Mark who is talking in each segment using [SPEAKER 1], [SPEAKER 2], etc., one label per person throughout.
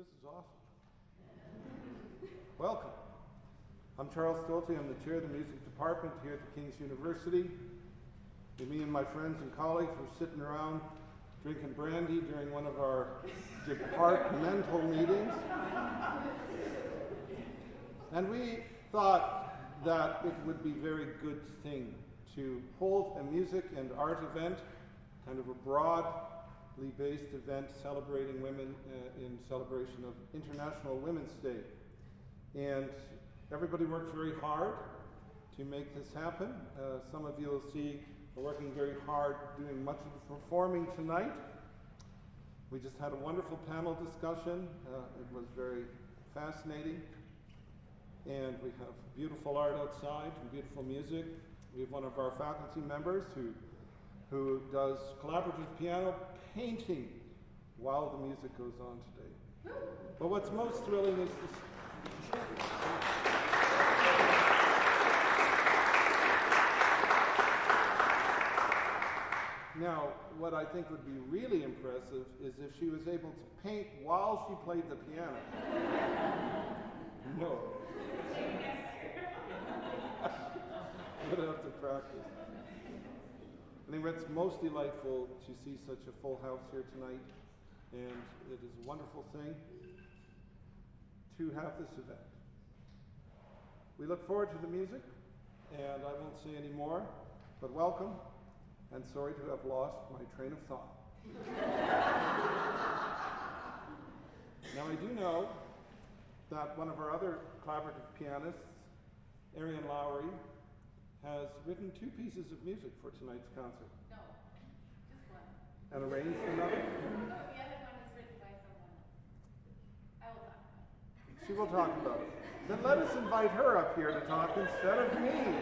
[SPEAKER 1] This is awesome. Welcome. I'm Charles Stolte. I'm the chair of the music department here at the King's University. And me and my friends and colleagues were sitting around drinking brandy during one of our departmental meetings. And we thought that it would be a very good thing to hold a music and art event, kind of a broadly based event celebrating women in celebration of International Women's Day. And everybody worked very hard to make this happen. Some of you will see we're working very hard doing much of the performing tonight. We just had a wonderful panel discussion. It was very fascinating. And we have beautiful art outside and beautiful music. We have one of our faculty members who does collaborative piano painting while the music goes on today. But what's most thrilling is this. Now, what I think would be really impressive is if she was able to paint while she played the piano. No. Would have to practice. Anyway, it's most delightful to see such a full house here tonight, and it is a wonderful thing to have this event. We look forward to the music, and I won't say any more, but welcome, and sorry to have lost my train of thought. Now, I do know that one of our other collaborative pianists, Arian Lowry, has written 2 pieces of music for tonight's concert.
[SPEAKER 2] No, just one.
[SPEAKER 1] And arranged another?
[SPEAKER 2] No, the other one is written by someone else. I will talk about it.
[SPEAKER 1] She will talk about it. Then let us invite her up here to talk instead of me.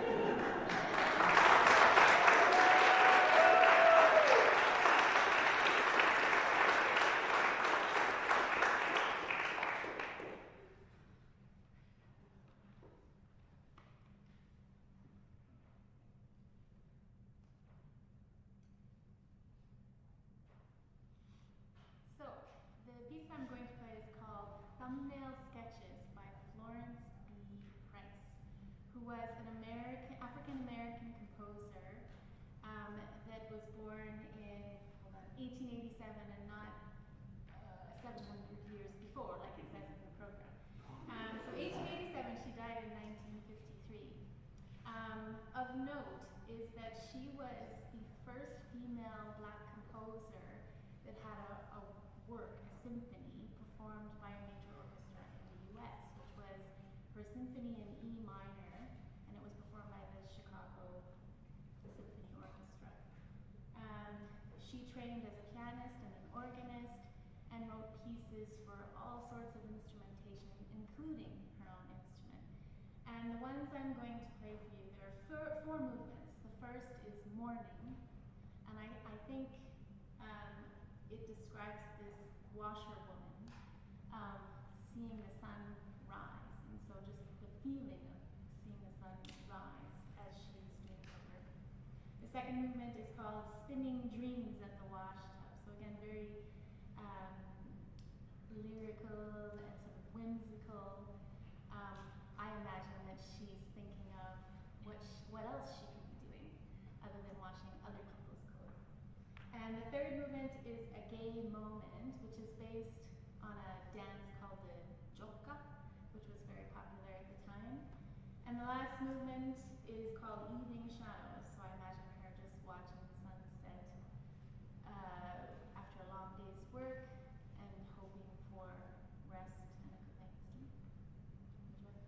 [SPEAKER 3] Thumbnail Sketches by Florence B. Price, who was an African-American composer that was born in 1887 and not 700 years before, like it says in the program. So 1887, she died in 1953. Of note is that she was the first female black composer that had a work, a symphony, performed by a major orchestra in the U.S., which was her symphony in E minor, and it was performed by the Chicago Symphony Orchestra. She trained as a pianist and an organist, and wrote pieces for all sorts of instrumentation, including her own instrument. And the ones I'm going to play for you, there are 4 movements. The first is Morning, and I think it describes this washerwoman seeing the sun rise, and so just the feeling of seeing the sun rise as she's doing her work. The second movement is called Spinning Dreams at the Wash Tub. So again, very lyrical and sort of whimsical. I imagine that she's thinking of what else she could be doing other than washing other people's clothes. And the third movement is A Gay Moment, which is based on a dance called the Joka, which was very popular at the time. And the last movement is called Evening Shadows, so I imagine her just watching the sunset after a long day's work and hoping for rest and a good night's sleep. Enjoy.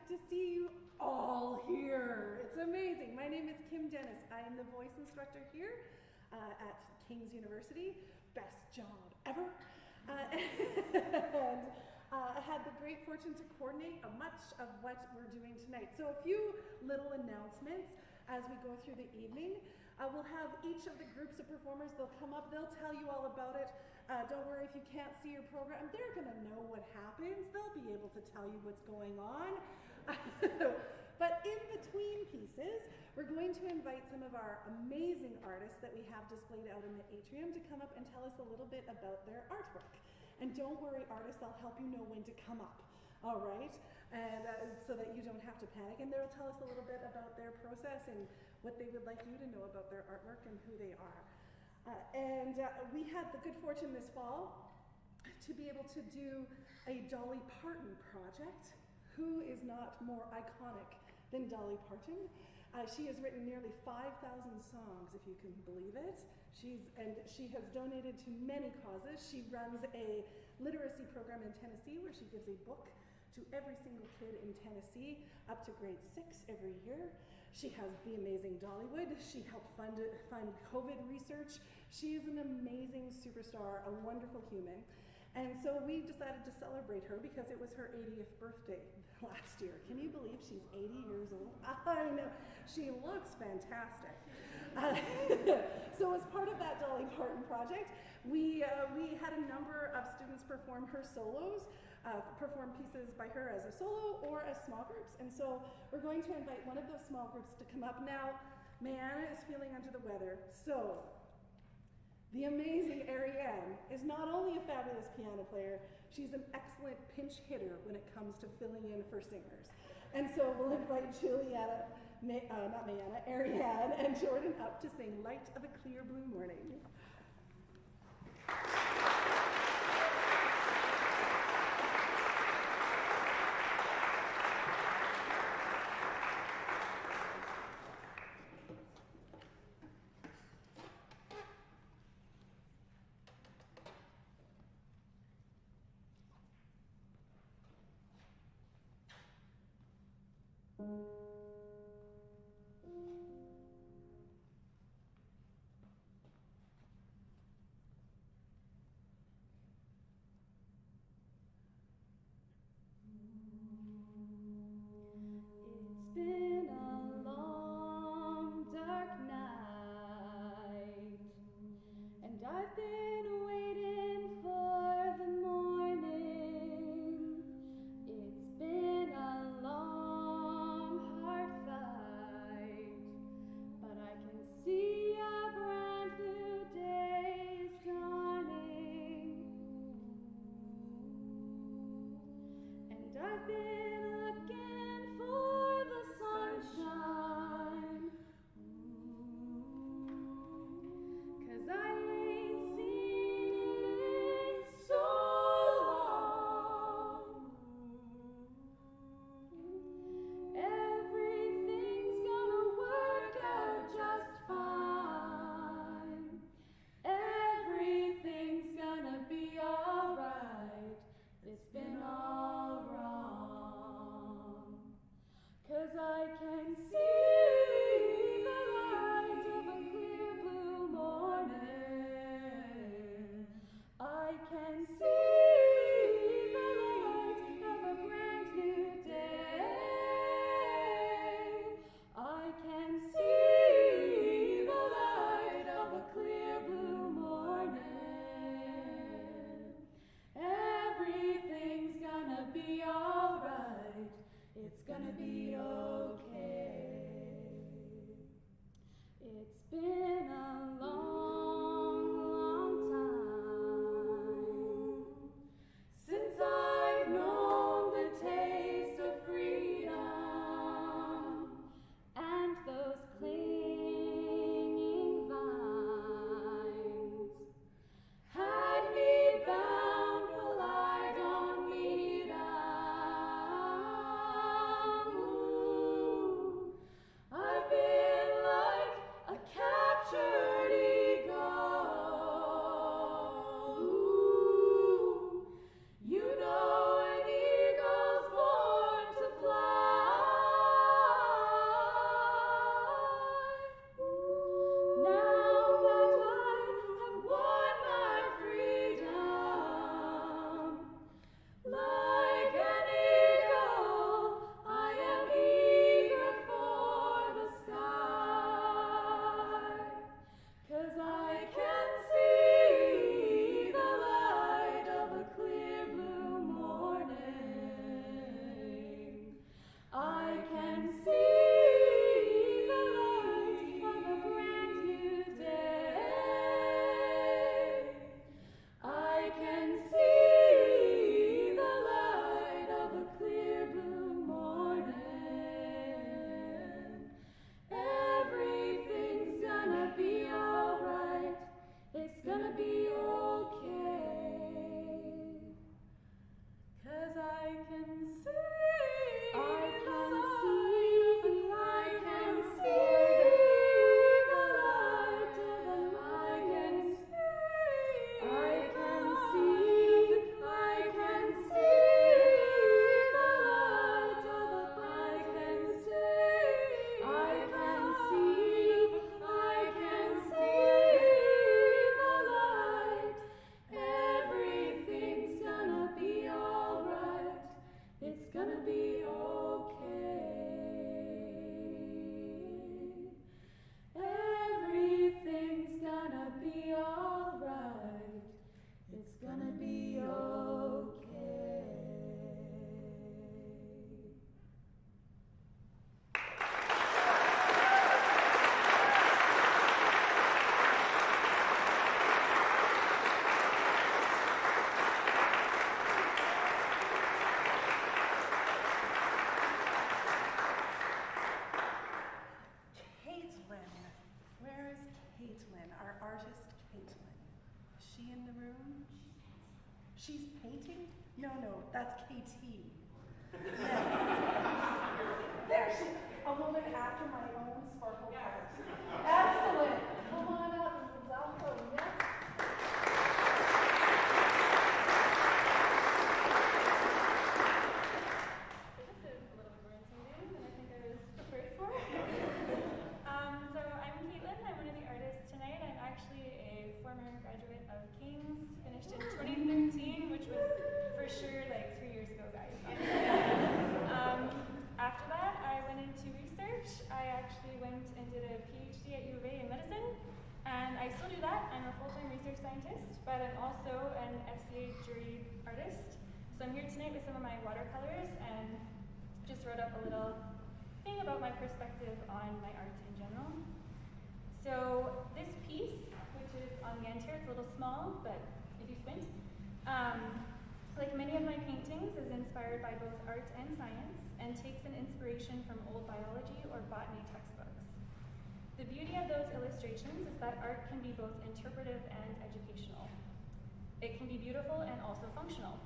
[SPEAKER 4] to see you all here. It's amazing. My name is Kim Dennis. I am the voice instructor here at King's University. Best job ever. And I had the great fortune to coordinate much of what we're doing tonight. So a few little announcements as we go through the evening. We'll have each of the groups of performers, they'll come up, they'll tell you all about it. Don't worry if you can't see your program, they're gonna know what happens. They'll be able to tell you what's going on. But in between pieces, we're going to invite some of our amazing artists that we have displayed out in the atrium to come up and tell us a little bit about their artwork. And don't worry, artists, I'll help you know when to come up, all right? And so that you don't have to panic. And they'll tell us a little bit about their process and what they would like you to know about their artwork and who they are. We had the good fortune this fall to be able to do a Dolly Parton project. Who is not more iconic than Dolly Parton? She has written nearly 5,000 songs, if you can believe it. She has donated to many causes. She runs a literacy program in Tennessee where she gives a book to every single kid in Tennessee up to grade 6 every year. She has the amazing Dollywood. She helped fund COVID research. She is an amazing superstar, a wonderful human. And so we decided to celebrate her because it was her 80th birthday last year. Can you believe she's 80 years old? I know, she looks fantastic. So as part of that Dolly Parton project, we had a number of students perform her solos, perform pieces by her as a solo or as small groups. And so we're going to invite one of those small groups to come up now. Mariana is feeling under the weather, so the amazing Ariane is not only a fabulous piano player, she's an excellent pinch hitter when it comes to filling in for singers. And so we'll invite Ariane and Jordan up to sing Light of a Clear Blue Morning. It's been a long, dark night, and I've been waiting for the morning. It's been a long, hard fight, but I can see a brand new day is dawning. And I've been looking for the sunshine, 'cause I ain't seen it in so long. Everything's gonna work out just fine. Everything's gonna be alright. It's been all wrong. She's painting? No, that's KT. Yes. There she, a woman after my own sparkle heart. Excellent. Come on up and welcome. Yes.
[SPEAKER 5] This is a little bit more intimidating than I think I was prepared for. So I'm Caitlin. I'm one of the artists tonight. I'm actually a former graduate of King's, finished in 2013, which was for sure like 3 years ago, guys. After that, I went into research. I actually went and did a PhD at U of A in medicine, and I still do that. I'm a full-time research scientist, but I'm also an FCA jury artist. So I'm here tonight with some of my watercolors and just wrote up a little thing about my perspective on my art in general. So this piece, which is on the end here, it's a little small, but if you squint, like many of my paintings, is inspired by both art and science and takes an inspiration from old biology or botany textbooks. The beauty of those illustrations is that art can be both interpretive and educational. It can be beautiful and also functional.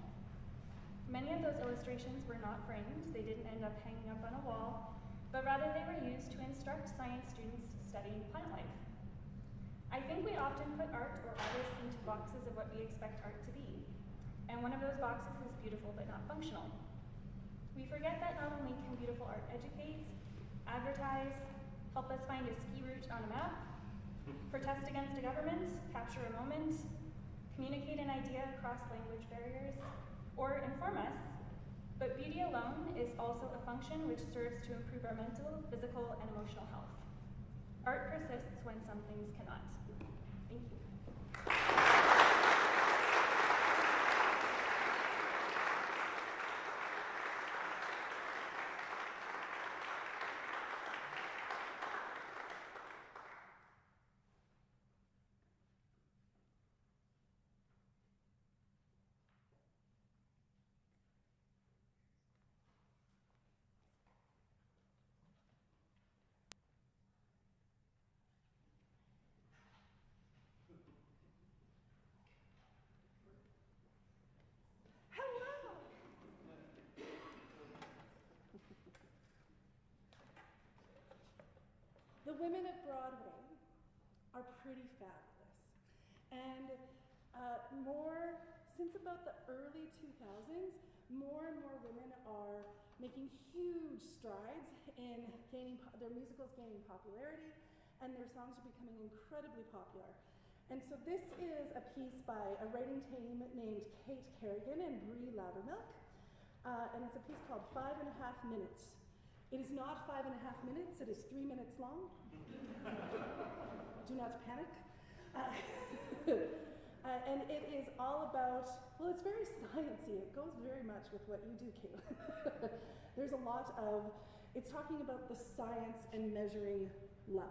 [SPEAKER 5] Many of those illustrations were not framed, they didn't end up hanging up on a wall, but rather they were used to instruct science students studying plant life. I think we often put art or artists into boxes of what we expect art to be. And one of those boxes is beautiful but not functional. We forget that not only can beautiful art educate, advertise, help us find a ski route on a map, protest against a government, capture a moment, communicate an idea across language barriers, or inform us, but beauty alone is also a function which serves to improve our mental, physical, and emotional health. Art persists when some things cannot. Thank you.
[SPEAKER 4] Hello. The women at Broadway are pretty fabulous. And since about the early 2000s, more and more women are making huge strides in their musicals gaining popularity, and their songs are becoming incredibly popular. And so this is a piece by a writing team named Kate Kerrigan and Brie Loudermilk, and it's a piece called 5.5 Minutes. It is not 5.5 minutes, it is 3 minutes long. Do not panic. And it is all about, well, it's very sciencey. It goes very much with what you do, Caitlin. There's a lot of, it's talking about the science and measuring love.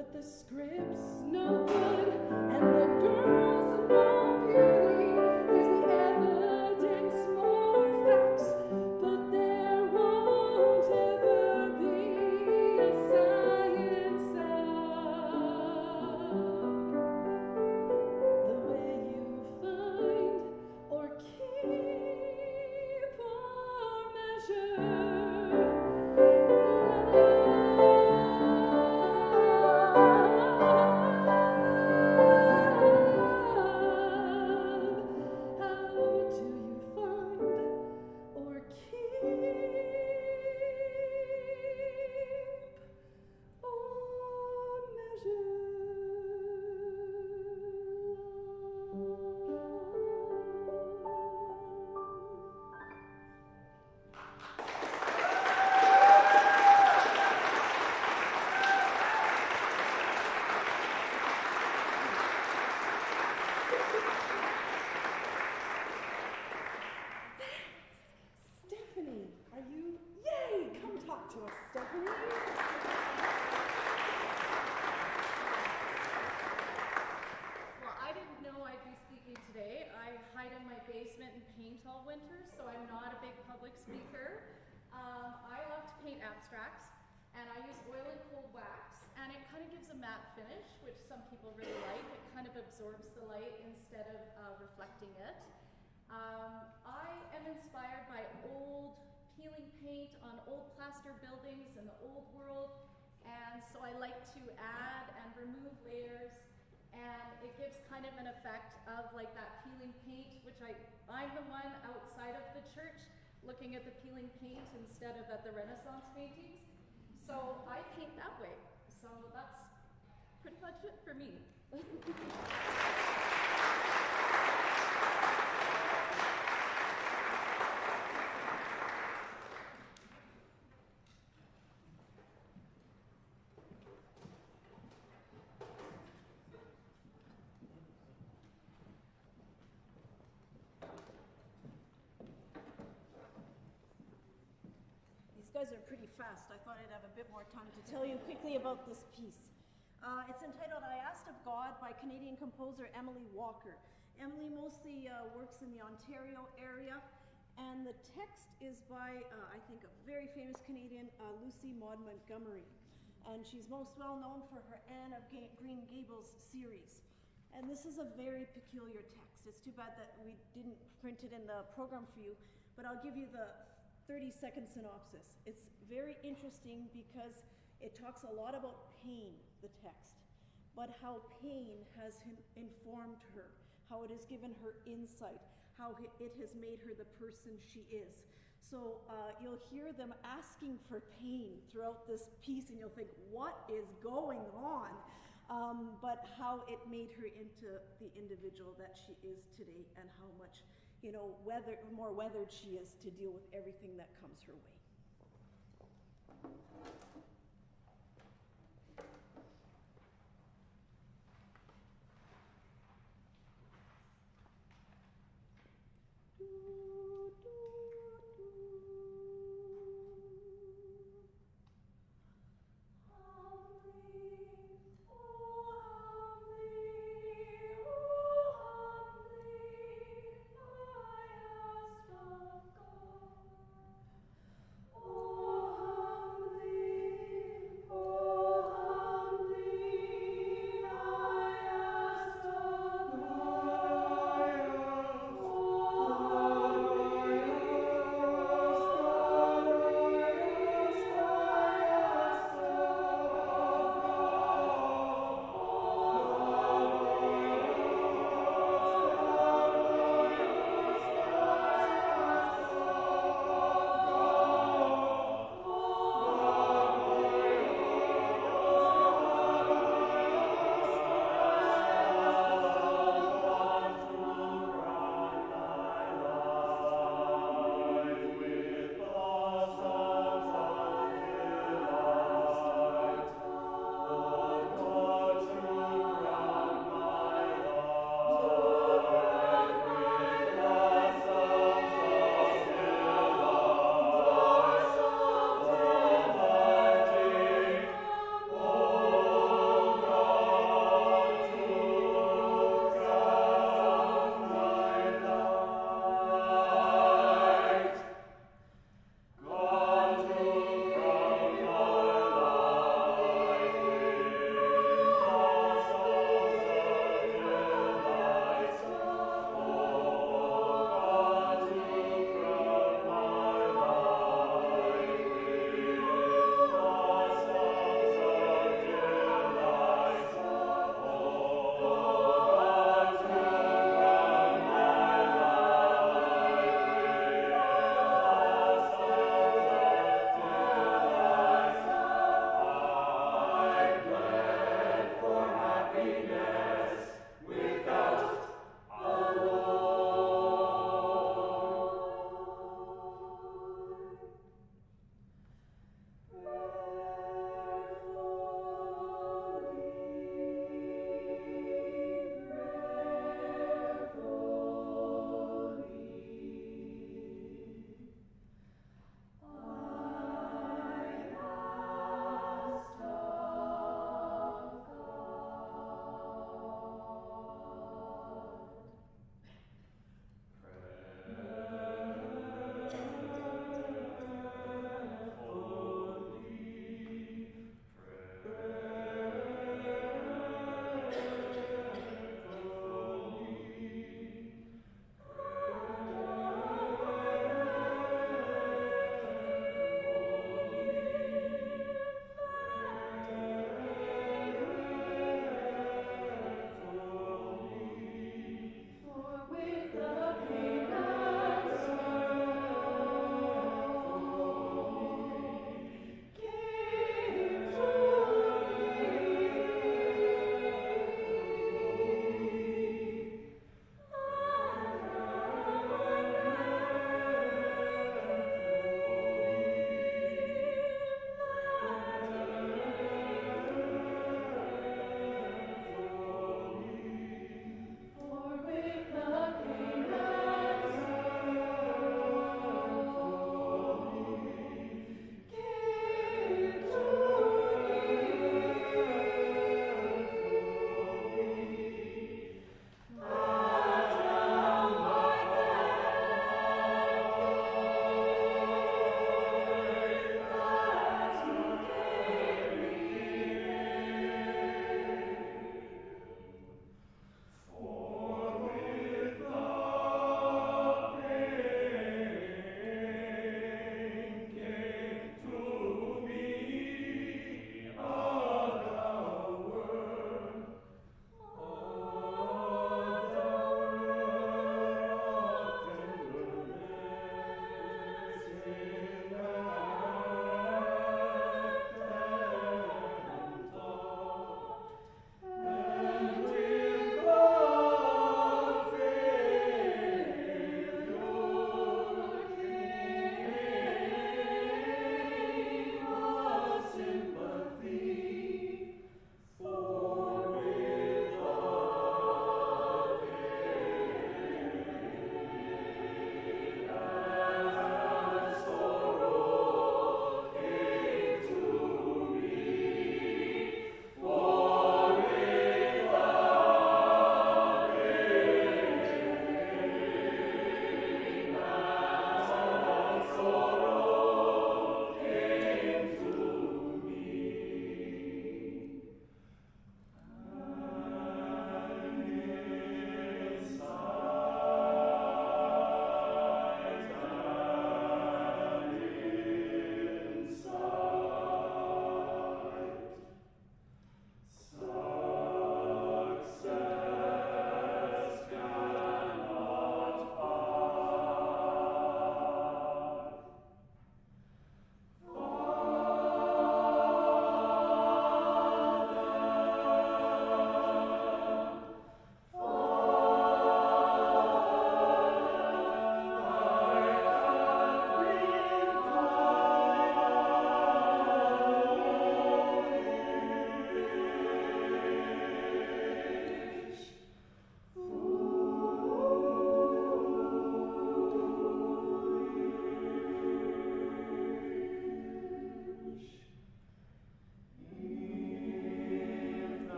[SPEAKER 4] but the script's no good, and the girl's no beauty. There's the evidence, more facts, but there won't ever be a science the way you find or keep or measure. How do you find or keep or measure? Stephanie, are you? Yay! Come talk to us, Stephanie.
[SPEAKER 6] Well, I didn't know I'd be speaking today. I hide in my basement and paint all winter, so I'm not a big public speaker. I love to paint abstracts, and I use oil and cold wax, and it kind of gives a matte finish, which some people really like. It kind of absorbs the light instead of reflecting it. I am inspired by old peeling paint on old plaster buildings in the old world, and so I like to add and remove layers, and it gives kind of an effect of like that peeling paint, which I'm the one outside of the church looking at the peeling paint instead of at the Renaissance paintings. So I paint that way. So that's pretty much it for me.
[SPEAKER 7] These guys are pretty fast. I thought I'd have a bit more time to tell you quickly about this piece. It's entitled I Asked of God by Canadian composer Emily Walker. Emily mostly works in the Ontario area, and the text is by, I think, a very famous Canadian, Lucy Maud Montgomery. And she's most well known for her Anne of Green Gables series. And this is a very peculiar text. It's too bad that we didn't print it in the program for you, but I'll give you the 30-second synopsis. It's very interesting because it talks a lot about pain, the text, but how pain has informed her, how it has given her insight, how it has made her the person she is. So you'll hear them asking for pain throughout this piece, and you'll think, what is going on? But how it made her into the individual that she is today, and how much, more weathered she is to deal with everything that comes her way.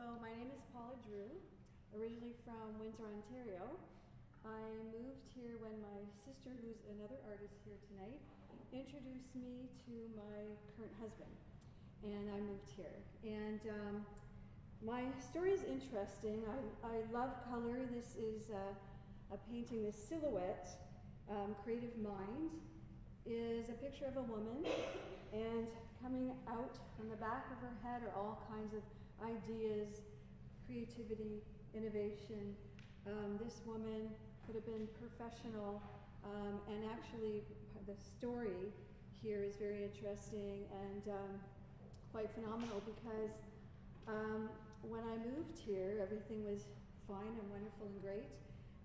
[SPEAKER 8] So my name is Paula Drew, originally from Windsor, Ontario. I moved here when my sister, who's another artist here tonight, introduced me to my current husband, and I moved here. And my story is interesting. I love color. This is a painting, this silhouette, Creative Mind, is a picture of a woman, and coming out from the back of her head are all kinds of ideas, creativity, innovation. This woman could have been professional, and actually the story here is very interesting and quite phenomenal because when I moved here, everything was fine and wonderful and great.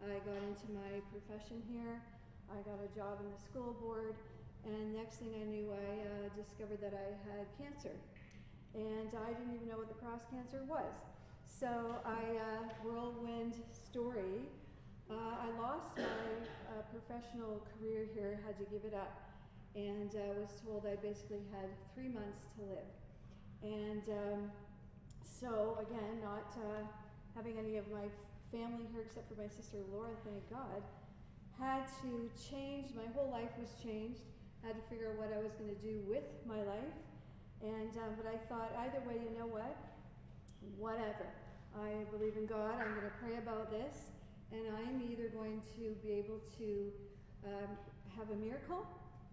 [SPEAKER 8] I got into my profession here. I got a job in the school board, and next thing I knew, I discovered that I had cancer. And I didn't even know what the cross cancer was. So whirlwind story. I lost my professional career here, had to give it up, and was told I basically had 3 months to live. And so again, not having any of my family here except for my sister Laura, thank God, had to change, my whole life was changed, had to figure out what I was going to do with my life. And but I thought, either way, you know what? Whatever. I believe in God. I'm going to pray about this, and I'm either going to be able to have a miracle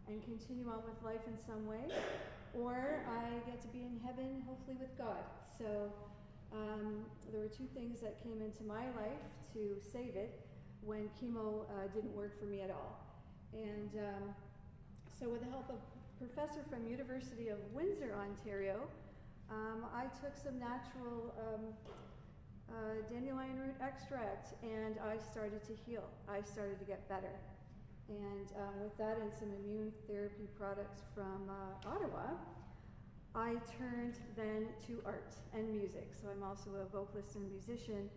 [SPEAKER 8] and continue on with life in some way, or I get to be in heaven, hopefully with God. So there were two things that came into my life to save it when chemo didn't work for me at all. And so with the help of a professor from University of Windsor, Ontario, I took some natural dandelion root extract, and I started to heal. I started to get better. And with that and some immune therapy products from Ottawa, I turned then to art and music. So I'm also a vocalist and musician,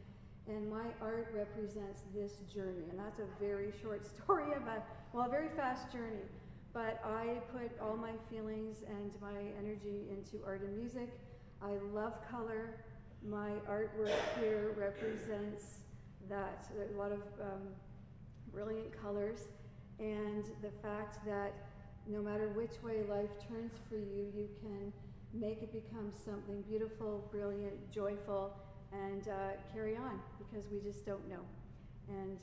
[SPEAKER 8] and my art represents this journey. And that's a very short story of a very fast journey. But I put all my feelings and my energy into art and music. I love color. My artwork here represents that, a lot of brilliant colors, and the fact that no matter which way life turns for you, you can make it become something beautiful, brilliant, joyful, and carry on, because we just don't know. And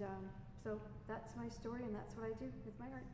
[SPEAKER 8] so that's my story, and that's what I do with my art.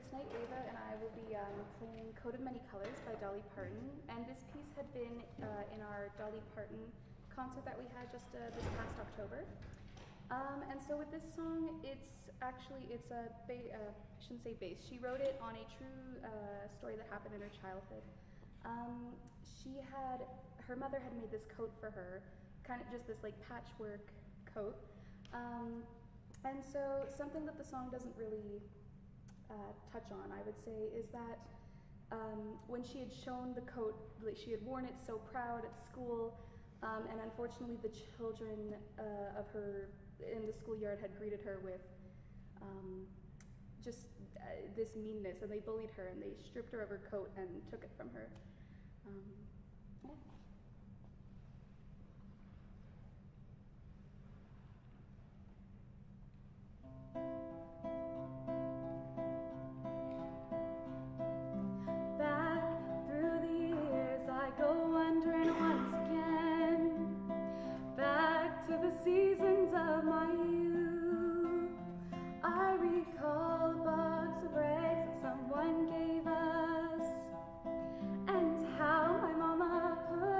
[SPEAKER 9] Tonight, Ava and I will be playing Coat of Many Colors by Dolly Parton, and this piece had been in our Dolly Parton concert that we had just this past October. And so with this song, it's I shouldn't say based. She wrote it on a true story that happened in her childhood. Her mother had made this coat for her, kind of just this like patchwork coat. And so something that the song doesn't really touch on, I would say, is that when she had shown the coat, like she had worn it so proud at school, and unfortunately the children of her in the schoolyard had greeted her with just this meanness, and they bullied her, and they stripped her of her coat and took it from her. Yeah.
[SPEAKER 5] Seasons of my youth, I recall a box of rags that someone gave us, and how my mama put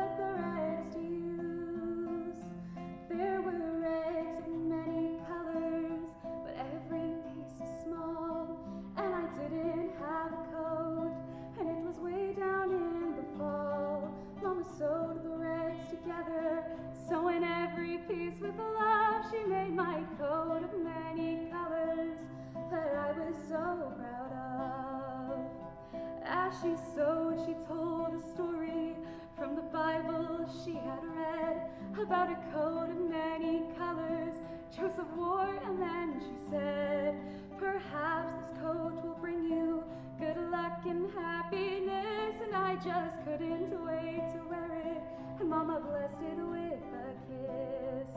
[SPEAKER 10] As she sewed, she told a story from the Bible she had read about a coat of many colors Joseph wore, and then she said, perhaps this coat will bring you good luck and happiness. And I just couldn't wait to wear it, and Mama blessed it with a kiss.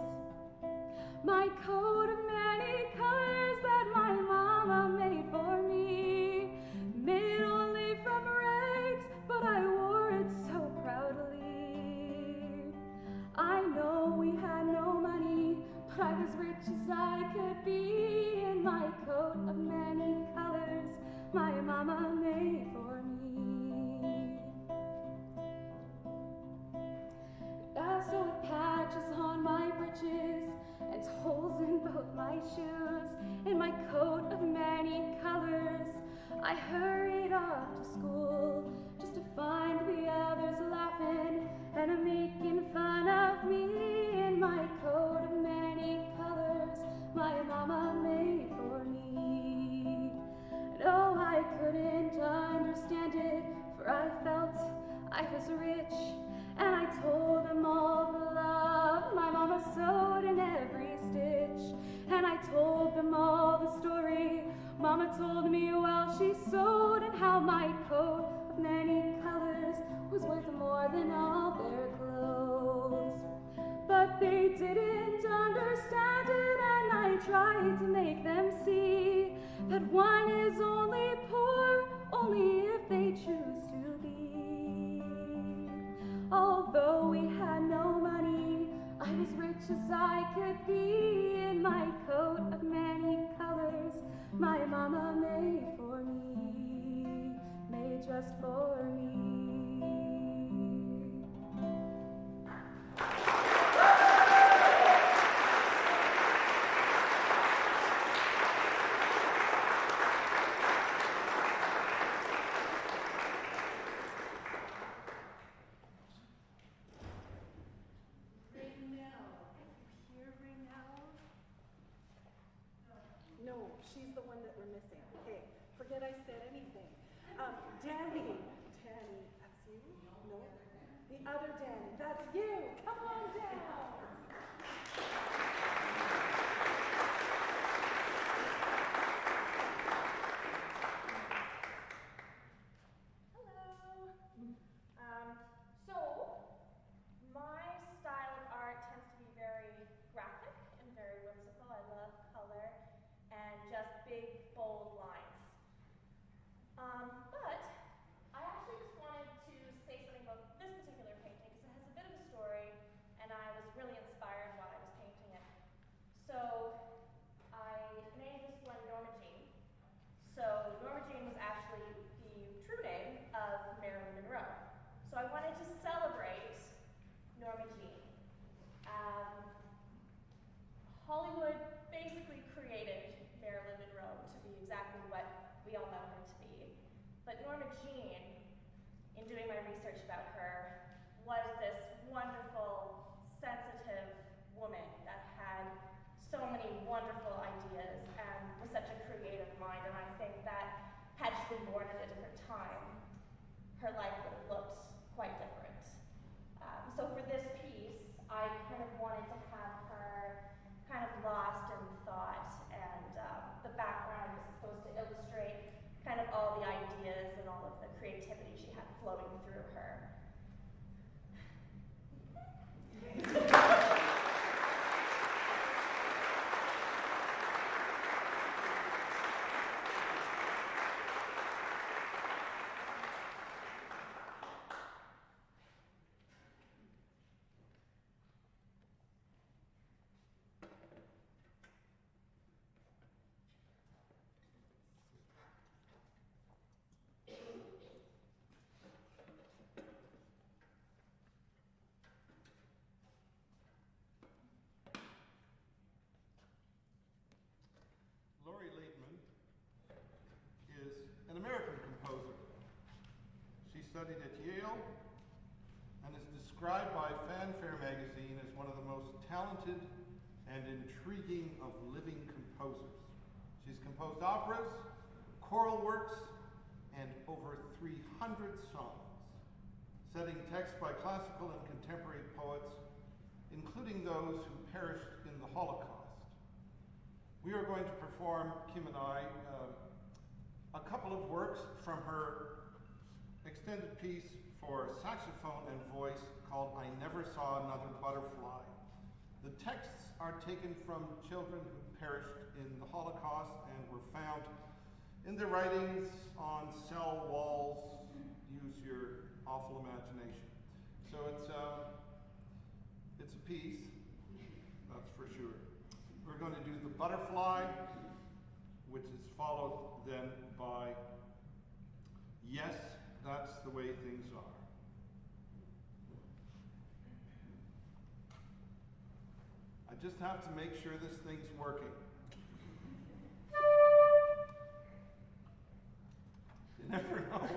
[SPEAKER 10] My coat of many colors that my mama made for me, made only from rags, but I wore it so proudly. I know we had no money, but I was rich as I could be, in my coat of many colors my mama made for me. Also with patches on my breeches and holes in both my shoes, in my coat of many colors, I hurried off to school just to find the others laughing and making fun of me, in my coat of many colors my mama made for me. No, I couldn't understand it, for I felt I was rich, and I told them all the love my mama sewed in every stitch. And I told them all the story Mama told me while she sewed, and how my coat of many colors was worth more than all their clothes. But they didn't understand it, and I tried to make them see that one is only poor only if they choose to be. Although we had no money, I was rich as I could be, in my coat of many colors my mama made for me, made just for me.
[SPEAKER 4] No, she's the one that we're missing. Okay, forget I said anything. Danny, that's you? No? The other Danny, that's you. Come on down.
[SPEAKER 11] Hello. So, my style of art tends to be very graphic and very whimsical. I love color and just big, bold lines. But I actually just wanted to say something about this particular painting because it has a bit of a story, and I was really inspired while I was painting it. So I named this one Norma Jean. So Norma Jean was actually the true name of Marilyn Monroe. So I wanted to celebrate Norma Jean. Hollywood basically created Marilyn Monroe to be exactly what we all know her to be. But Norma Jean, in doing my research about her, was this wonderful, sensitive woman that had so many wonderful ideas and was such a creative mind. And I think that had she been born at a different time, her life would have looked quite different. So for this piece, I kind of wanted to have her kind of lost in thought, and the background is supposed to illustrate kind of all the ideas and all of the creativity she had flowing through her.
[SPEAKER 1] Lori Laitman is an American composer. She studied at Yale and is described by Fanfare magazine as one of the most talented and intriguing of living composers. She's composed operas, choral works, and over 300 songs, setting text by classical and contemporary poets, including those who perished in the Holocaust. We are going to perform, Kim and I, a couple of works from her extended piece for saxophone and voice called I Never Saw Another Butterfly. The texts are taken from children who perished in the Holocaust and were found in their writings on cell walls. Use your awful imagination. So it's a piece, that's for sure. We're going to do The Butterfly, which is followed then by Yes, That's the Way Things Are. I just have to make sure this thing's working. You never know.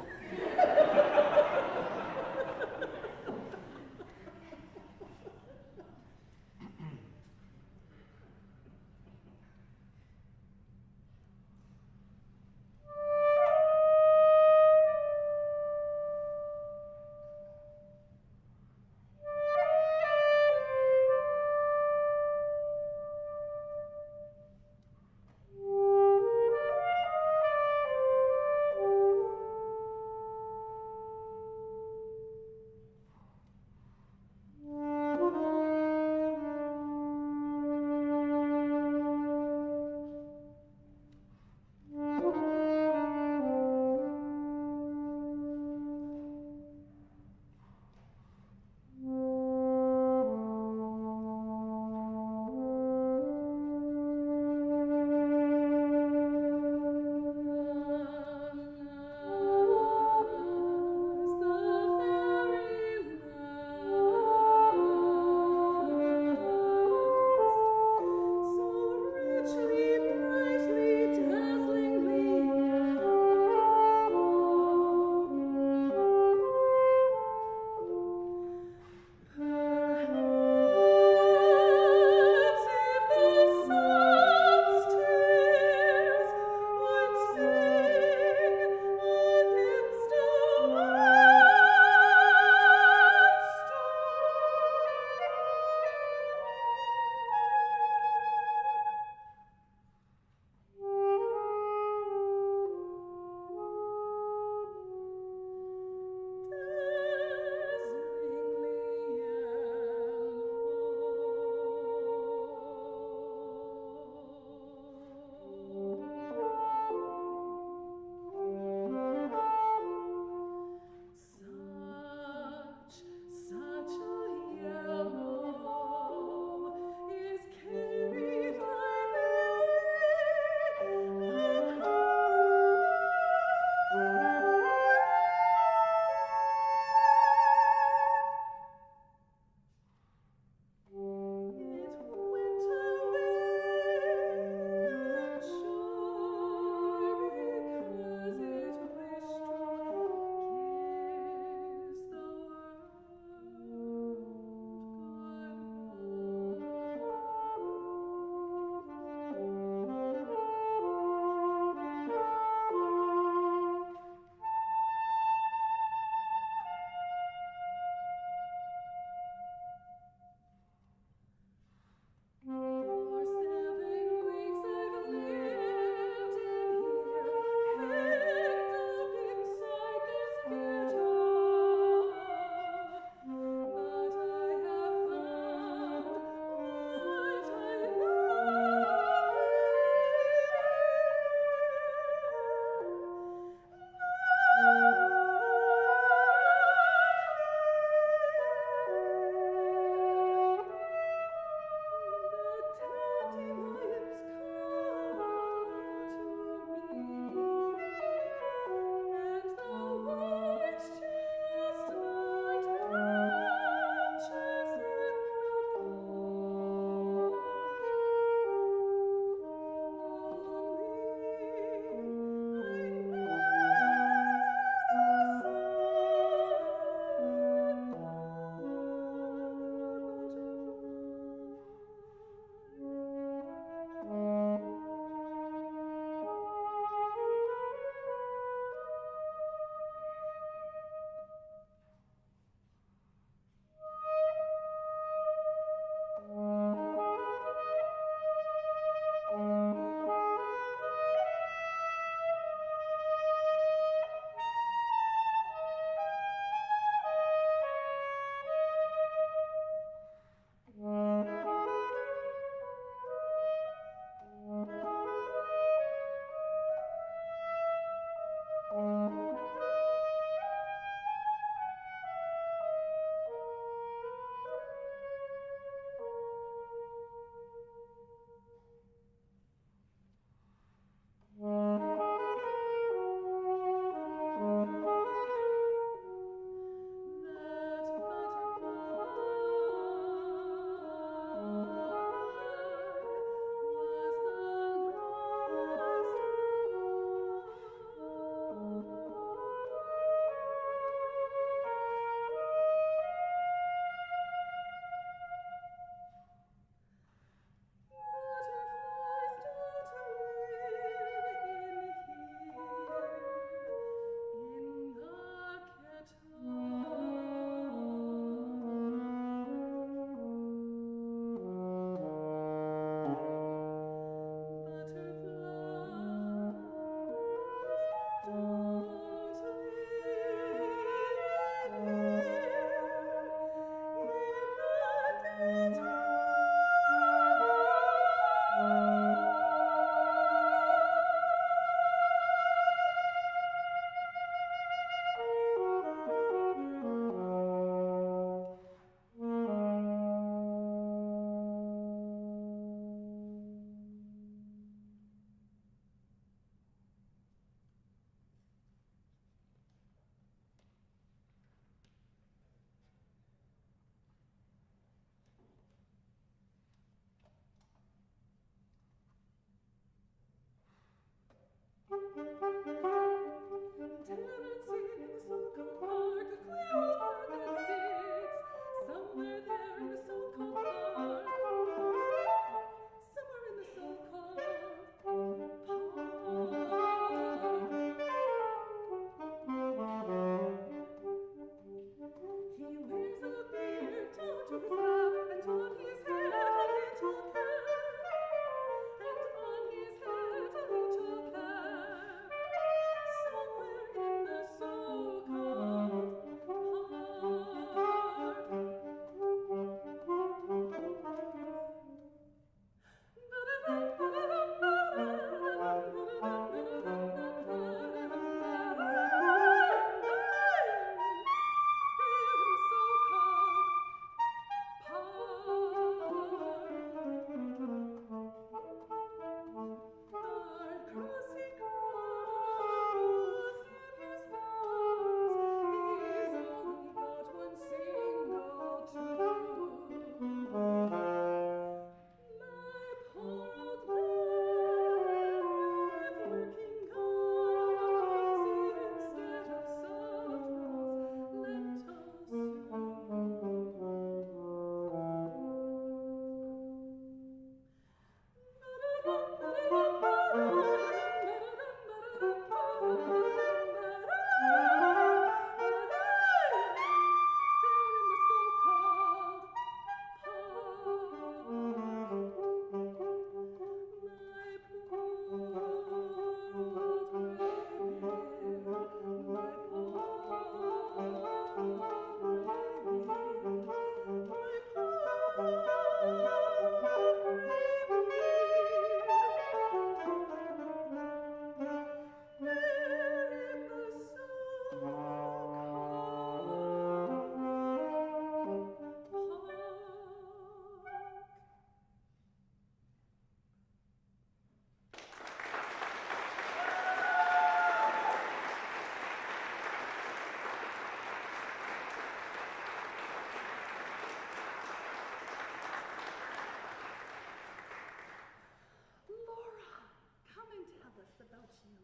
[SPEAKER 4] about you.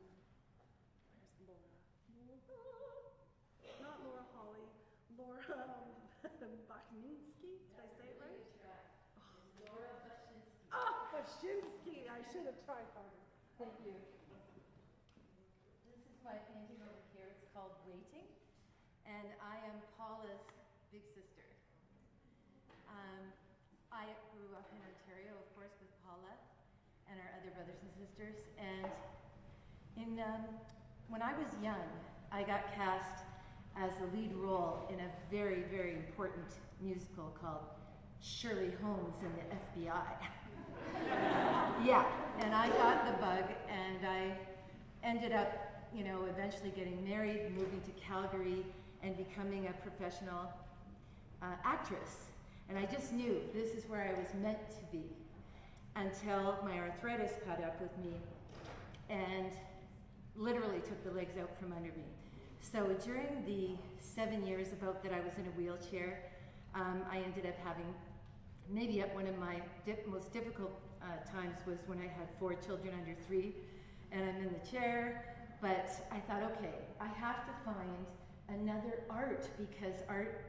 [SPEAKER 4] Where's Laura? Not Laura Holly. Laura Bachninsky. Did I say it right?
[SPEAKER 12] Laura Bashinsky.
[SPEAKER 4] Oh, Bashinsky. I should have tried harder.
[SPEAKER 12] Thank you. This is my painting over here. It's called Waiting. And I am Paula's big sister. I grew up in Ontario, of course, with Paula and our other brothers and sisters. And when I was young, I got cast as the lead role in a very, very important musical called Shirley Holmes and the FBI. Yeah, and I got the bug, and I ended up, eventually getting married, moving to Calgary, and becoming a professional actress. And I just knew this is where I was meant to be until my arthritis caught up with me and literally took the legs out from under me. So during the 7 years about that I was in a wheelchair, I ended up having maybe one of my most difficult times was when I had 4 children under 3 and I'm in the chair, but I thought, okay, I have to find another art because art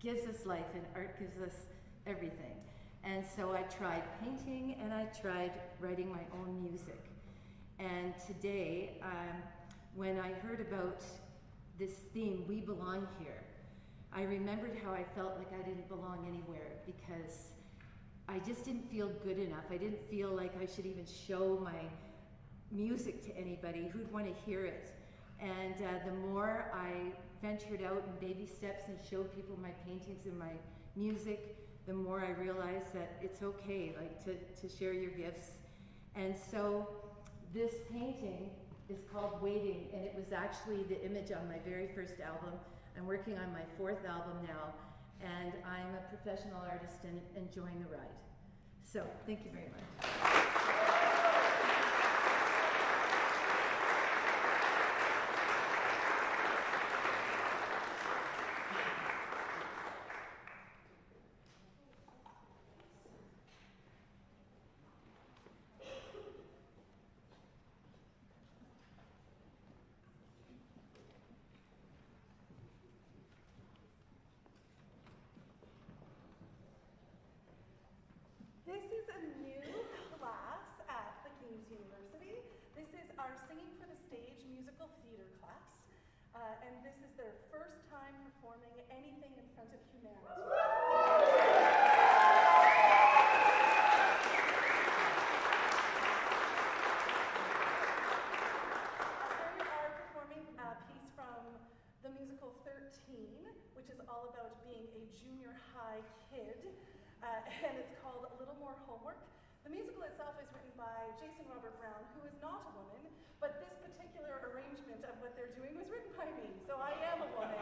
[SPEAKER 12] gives us life and art gives us everything. And so I tried painting and I tried writing my own music. And today, when I heard about this theme, We Belong Here, I remembered how I felt like I didn't belong anywhere because I just didn't feel good enough. I didn't feel like I should even show my music to anybody who'd want to hear it. And the more I ventured out in baby steps and showed people my paintings and my music, the more I realized that it's okay, to share your gifts. And so this painting is called Waiting, and it was actually the image on my very first album. I'm working on my 4th album now, and I'm a professional artist and enjoying the ride. So, thank you very much.
[SPEAKER 4] This is a new class at the King's University. This is our Singing for the Stage musical theater class. And this is their first time performing anything in front of humanity. They are performing a piece from the musical 13, which is all about being a junior high kid. And it's called A Little More Homework. The musical itself is written by Jason Robert Brown, who is not a woman, but this particular arrangement of what they're doing was written by me, so I am a woman.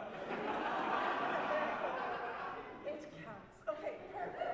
[SPEAKER 4] It counts. Okay, perfect.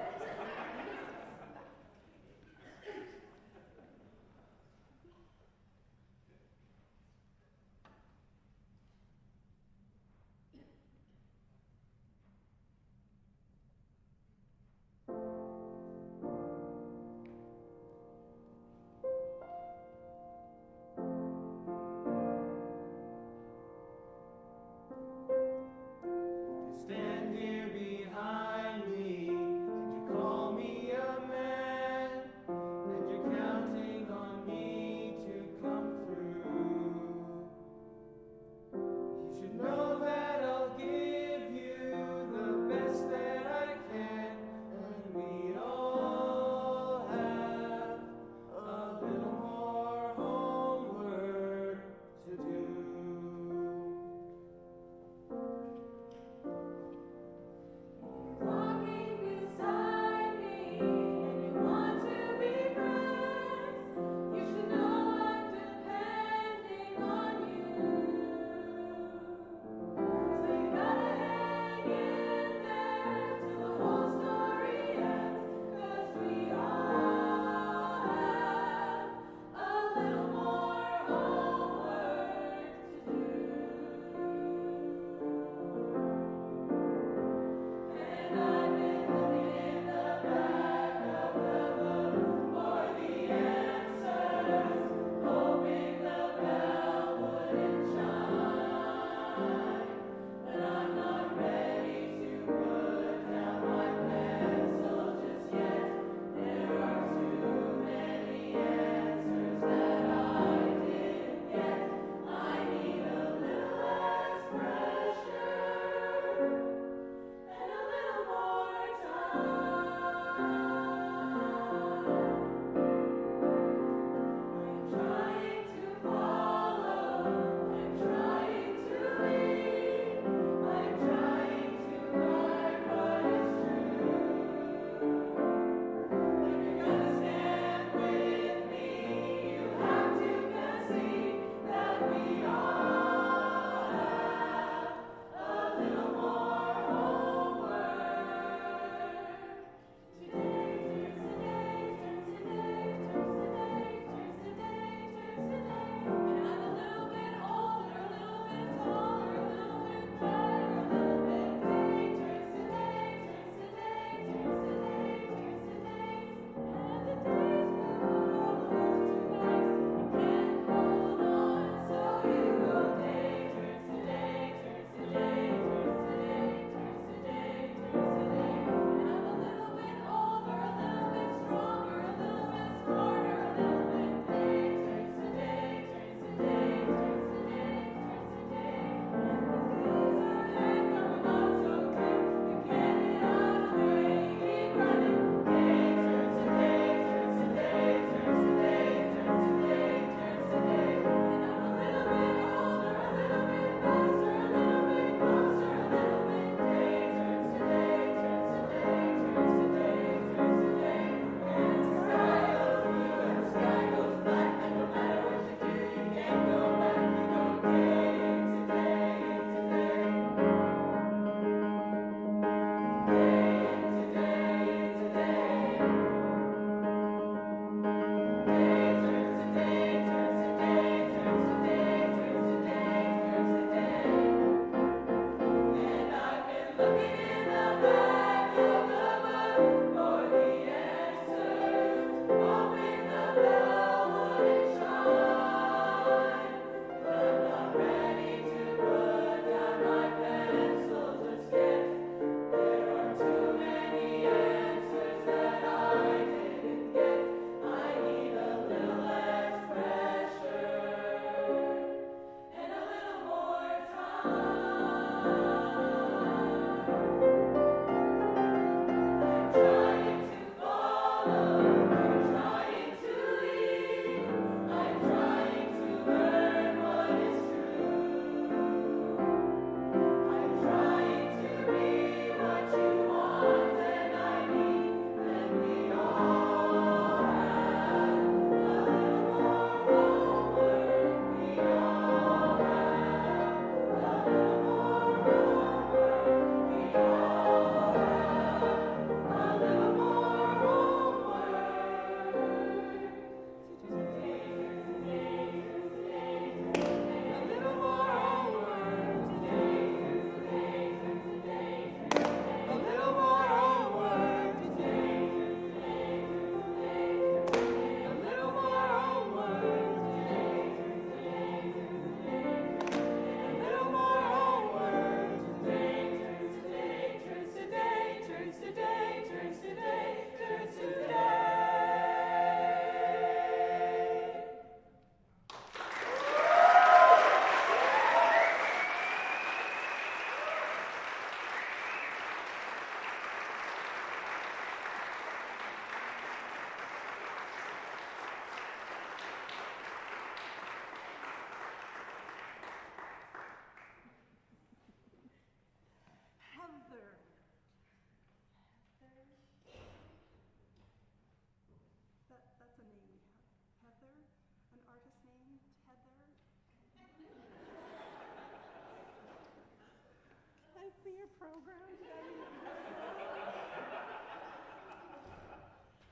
[SPEAKER 4] program.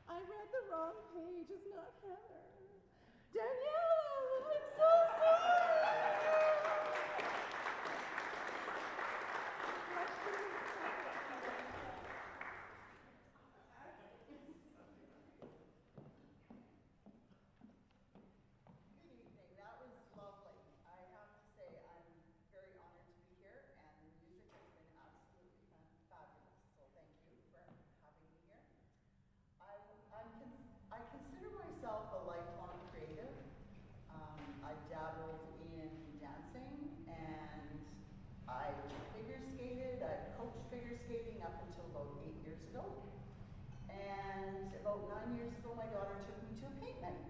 [SPEAKER 4] I read the wrong page. It's not Heather. Daniela, I'm so
[SPEAKER 13] Good evening. That was lovely. I have to say I'm very honored to be here, and the music has been absolutely fabulous. So thank you for having me here. I consider myself a lifelong creative. I've dabbled in dancing, and I figure skated. I've coached figure skating up until about 8 years ago. And about 9 years ago, my daughter took me to a paint night.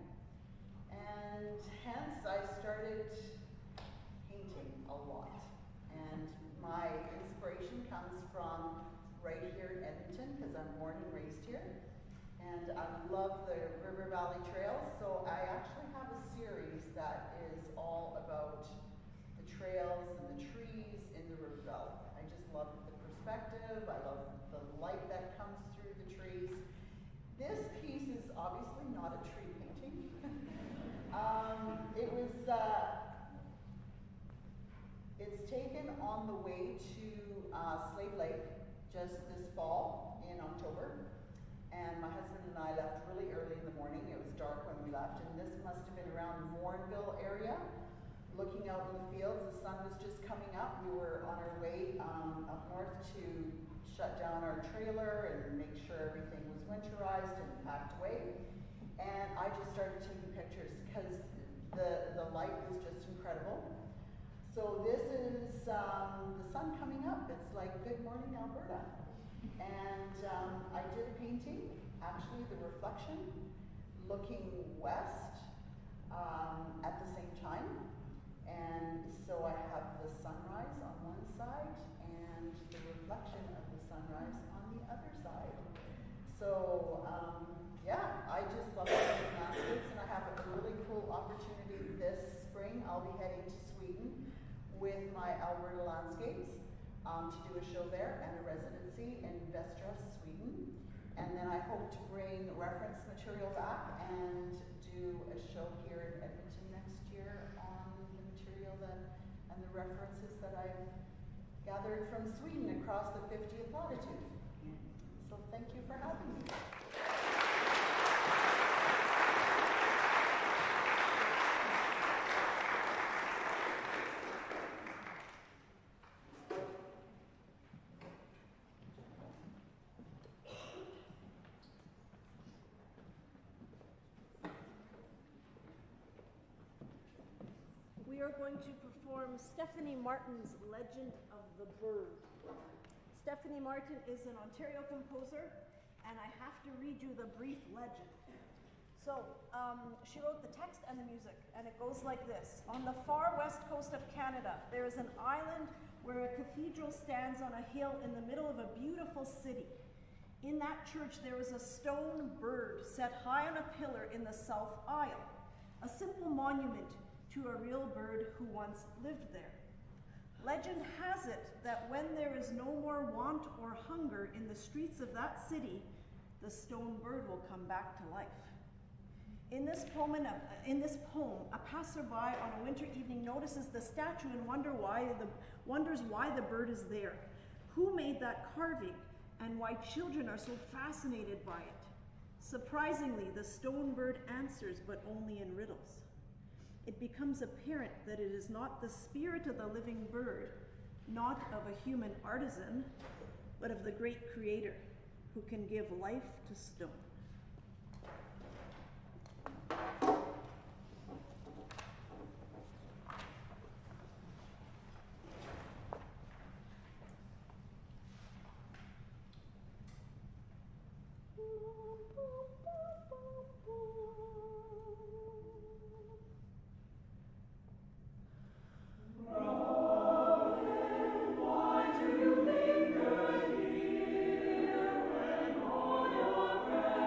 [SPEAKER 13] And hence, I started painting a lot. And my inspiration comes from right here in Edmonton, because I'm born and raised here. And I love the River Valley Trails, so I actually have a series that is all about the trails and the trees in the River Valley. I just love the perspective, I love the light that comes through the trees. This piece is obviously not a tree painting. It's taken on the way to Slave Lake just this fall in October. And my husband and I left really early in the morning. It was dark when we left, and this must have been around Morinville area. Looking out in the fields, the sun was just coming up. We were on our way up north to shut down our trailer and make sure everything was winterized and packed away. And I just started taking pictures because the light was just incredible. So this is the sun coming up. It's like good morning, Alberta. And I did a painting, actually the reflection, looking west at the same time. And so I have the sunrise on one side and the reflection of the sunrise on the other side. So yeah, I just love painting landscapes, and I have a really cool opportunity this spring. I'll be heading to Sweden with my Alberta Landscapes to do a show there and a residency in Västerås, Sweden. And then I hope to bring reference material back and do a show here in Edmonton next year on the material and the references that I've gathered from Sweden across the 50th latitude. So thank you for having me.
[SPEAKER 7] We are going to perform Stephanie Martin's Legend of the Bird. Stephanie Martin is an Ontario composer, and I have to read you the brief legend. So, she wrote the text and the music, and it goes like this. On the far west coast of Canada, there is an island where a cathedral stands on a hill in the middle of a beautiful city. In that church, there is a stone bird set high on a pillar in the south aisle, a simple monument to a real bird who once lived there. Legend has it that when there is no more want or hunger in the streets of that city, the stone bird will come back to life. In this poem, a passerby on a winter evening notices the statue and wonders why the bird is there. Who made that carving, and why children are so fascinated by it? Surprisingly, the stone bird answers, but only in riddles. It becomes apparent that it is not the spirit of the living bird, not of a human artisan, but of the great creator who can give life to stone.
[SPEAKER 14] Why do you linger here when all your friends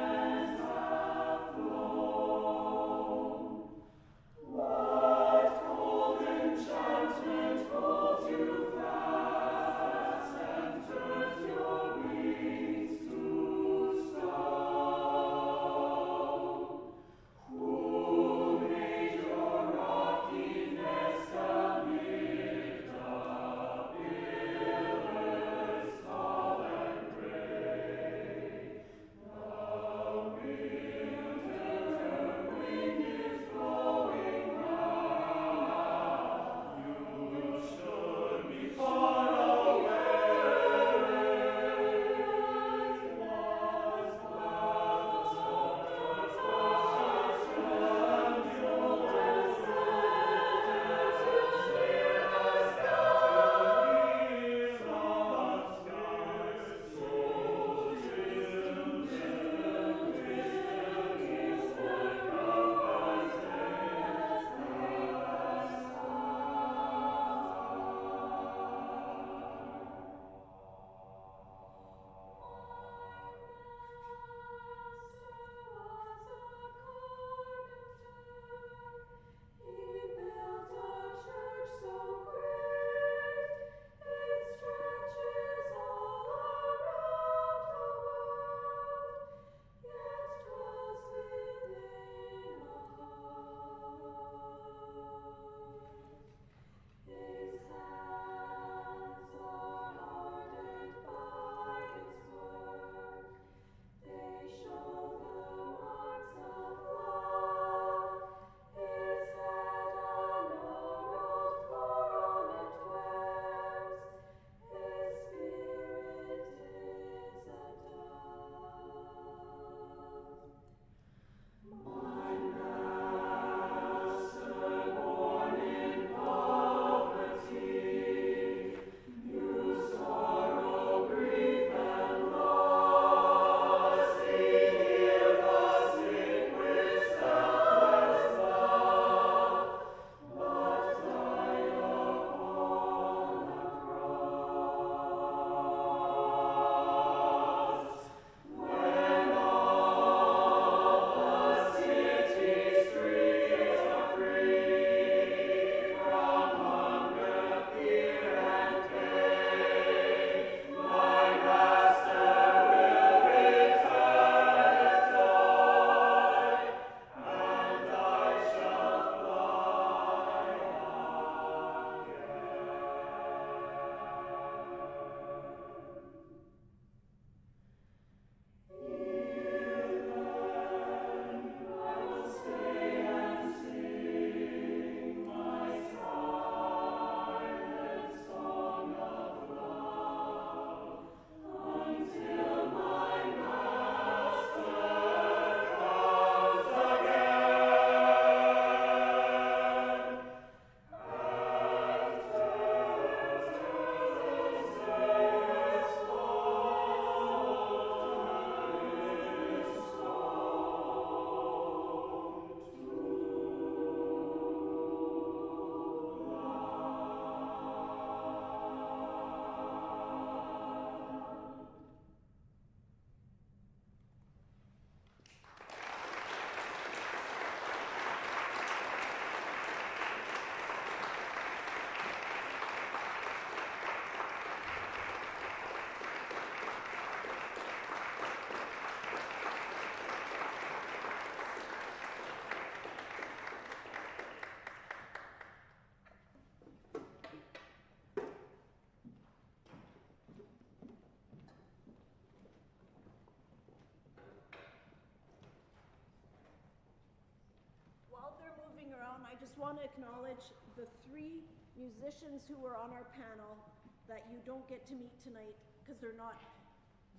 [SPEAKER 7] want to acknowledge the 3 musicians who were on our panel that you don't get to meet tonight because they're not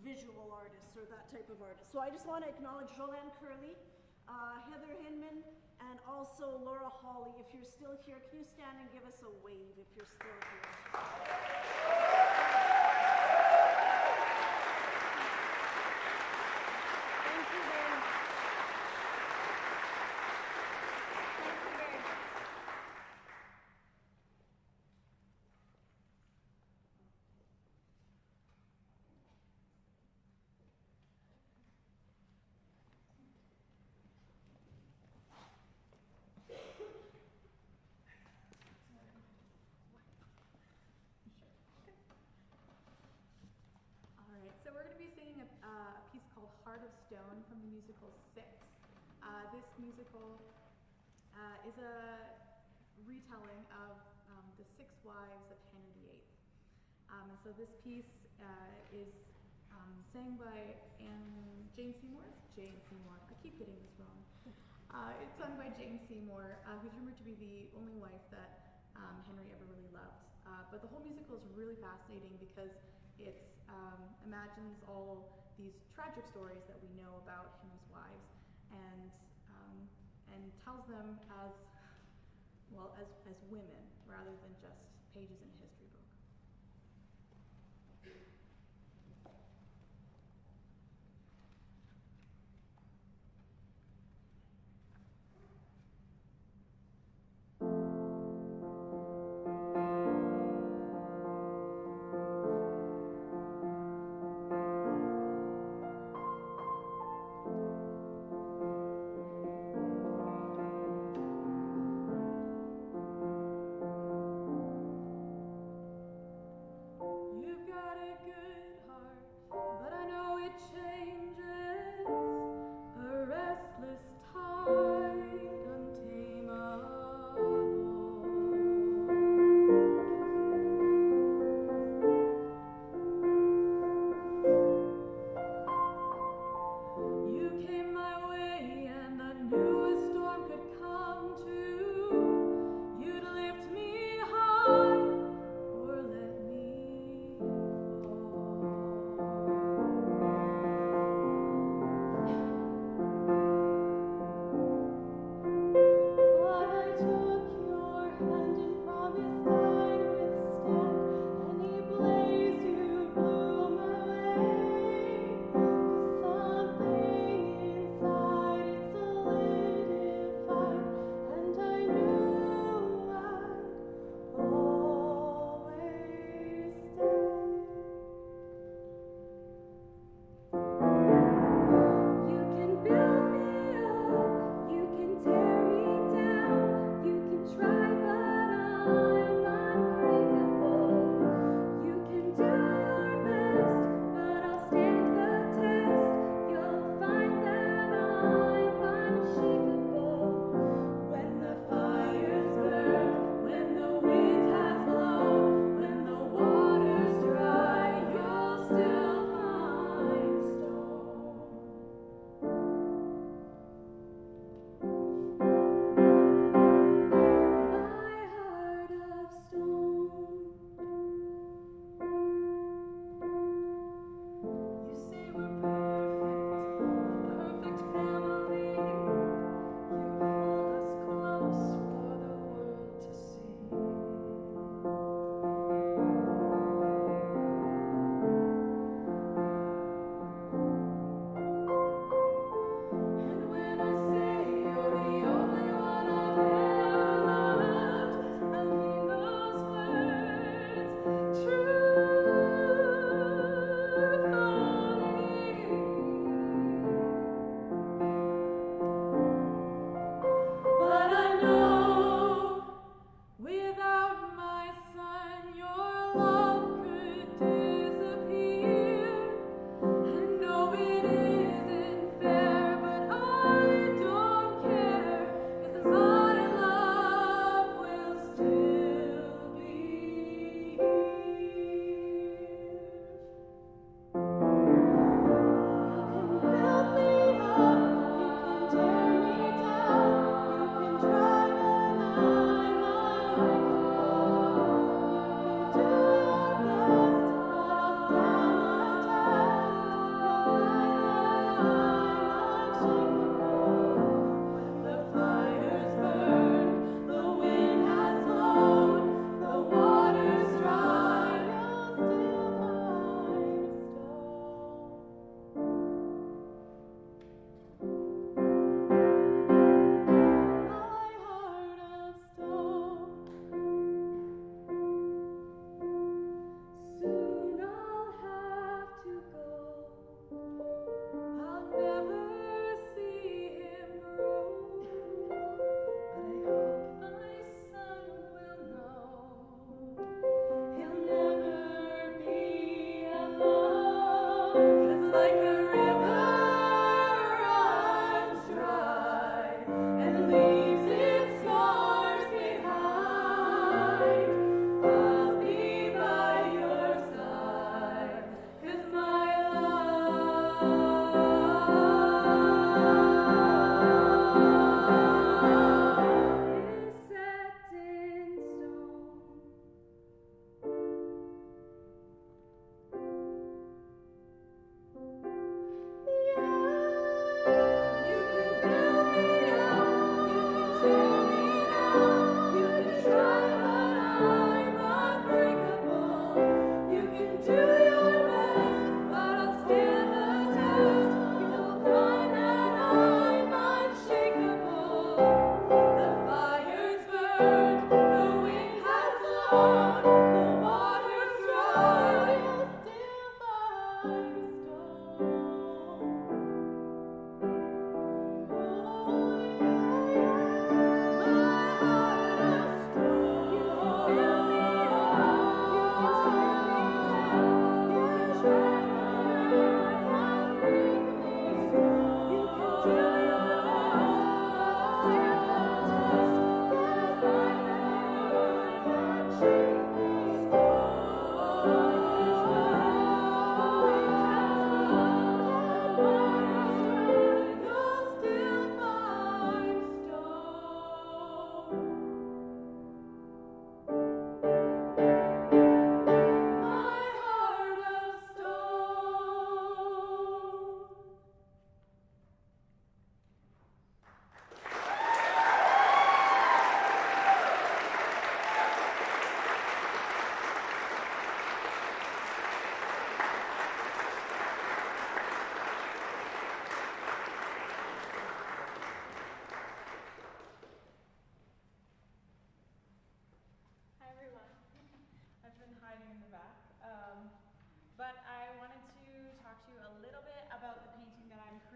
[SPEAKER 7] visual artists or that type of artist. So I just want to acknowledge Joanne Curley, Heather Hinman, and also Laura Hawley. If you're still here, can you stand and give us a wave if you're still here? Thank you very much. Thank you very much.
[SPEAKER 6] All right, so we're going to be singing a piece called Heart of Stone from the musical Six. This musical is a retelling of the 6 wives of Henry VIII. And so this piece is sang by Jane Seymour. Jane Seymour. I keep getting this wrong. It's sung by Jane Seymour, who's rumored to be the only wife that Henry ever really loved. But the whole musical is really fascinating because it imagines all these tragic stories that we know about Henry's wives and tells them as well as women rather than just pages in a history book.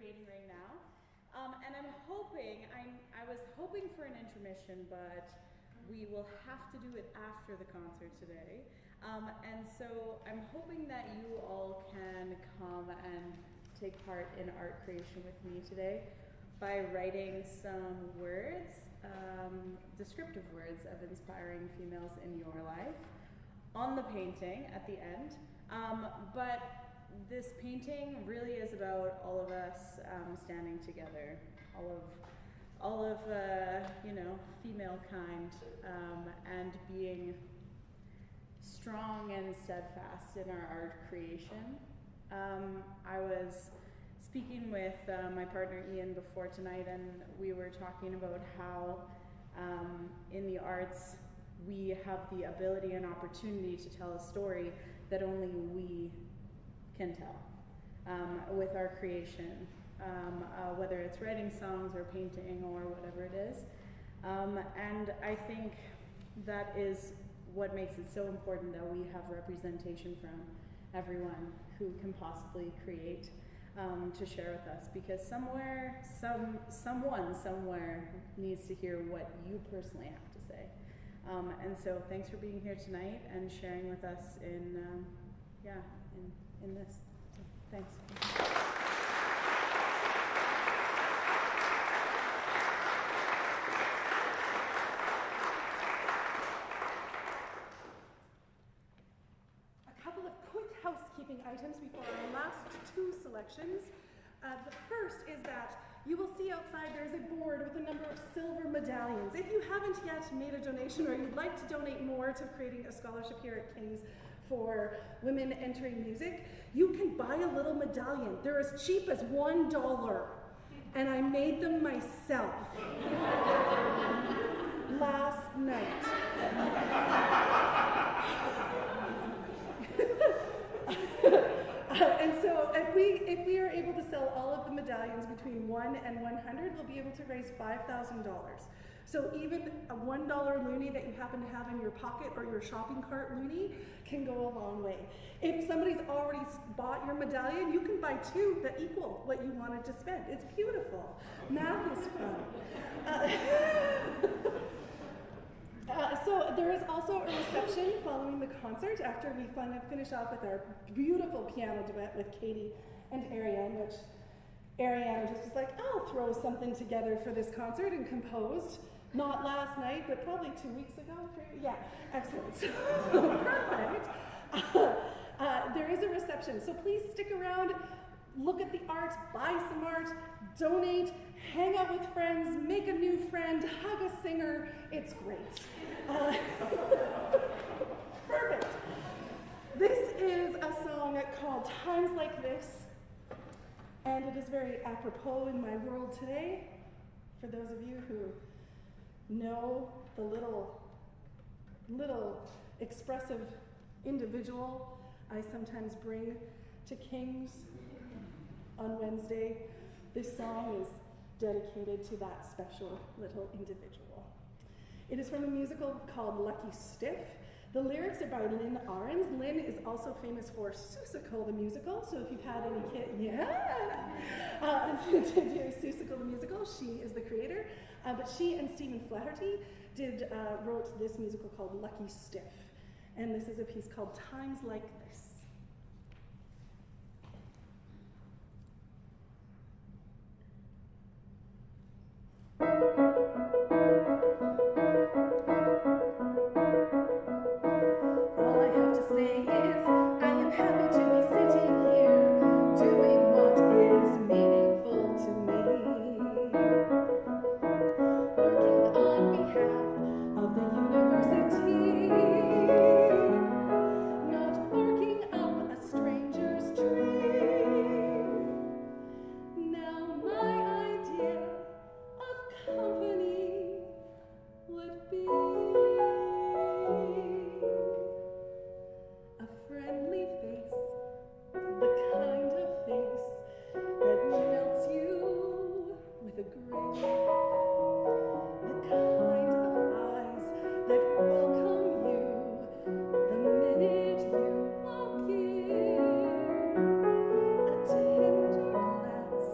[SPEAKER 14] painting right now. And I was hoping for an intermission, but we will have to do it after the concert today. And so I'm hoping that you all can come and take part in art creation with me today by writing some words, descriptive words of inspiring females in your life on the painting at the end. But this painting really is about all of us standing together, all of female kind, and being strong and steadfast in our art creation. I was speaking with my partner Ian before tonight, and we were talking about how in the arts we have the ability and opportunity to tell a story that only we can tell with our creation, whether it's writing songs or painting or whatever it is. And I think that is what makes it so important that we have representation from everyone who can possibly create to share with us, because someone somewhere needs to hear what you personally have to say. And so thanks for being here tonight and sharing with us in this. So, thanks.
[SPEAKER 4] A couple of quick housekeeping items before our last two selections. The first is that you will see outside there's a board with a number of silver medallions. If you haven't yet made a donation, or you'd like to donate more to creating a scholarship here at King's for women entering music, you can buy a little medallion. They're as cheap as $1, and I made them myself last night. And so if we are able to sell all of the medallions between 1 and 100, we'll be able to raise $5,000. So even a $1 loonie that you happen to have in your pocket or your shopping cart loonie can go a long way. If somebody's already bought your medallion, you can buy two that equal what you wanted to spend. It's beautiful. Math is fun. So there is also a reception following the concert after we finish off with our beautiful piano duet with Katie and Ariane, which Ariane just was like, I'll throw something together for this concert, and composed, not last night, but probably 2 weeks ago. Yeah, excellent. Perfect. There is a reception, so please stick around, look at the art, buy some art, donate, hang out with friends, make a new friend, hug a singer. It's great. Perfect. This is a song called Times Like This, and it is very apropos in my world today. For those of you who know the little expressive individual I sometimes bring to King's on Wednesday, this song is dedicated to that special little individual. It is from a musical called Lucky Stiff. The lyrics are by Lynn Ahrens. Lynn is also famous for Seussical the musical, so if you've had any to do Seussical the musical, she is the creator. But she and Stephen Flaherty wrote this musical called Lucky Stiff. And this is a piece called Times Like This. All I have to say is I am happy to be sitting here doing what is meaningful to me, working on behalf of the university, not barking up a stranger's tree. Now my idea of company would be a friendly face, the kind of face that melts you with a grin, the kind of eyes that welcome you the minute you walk in, a tender glance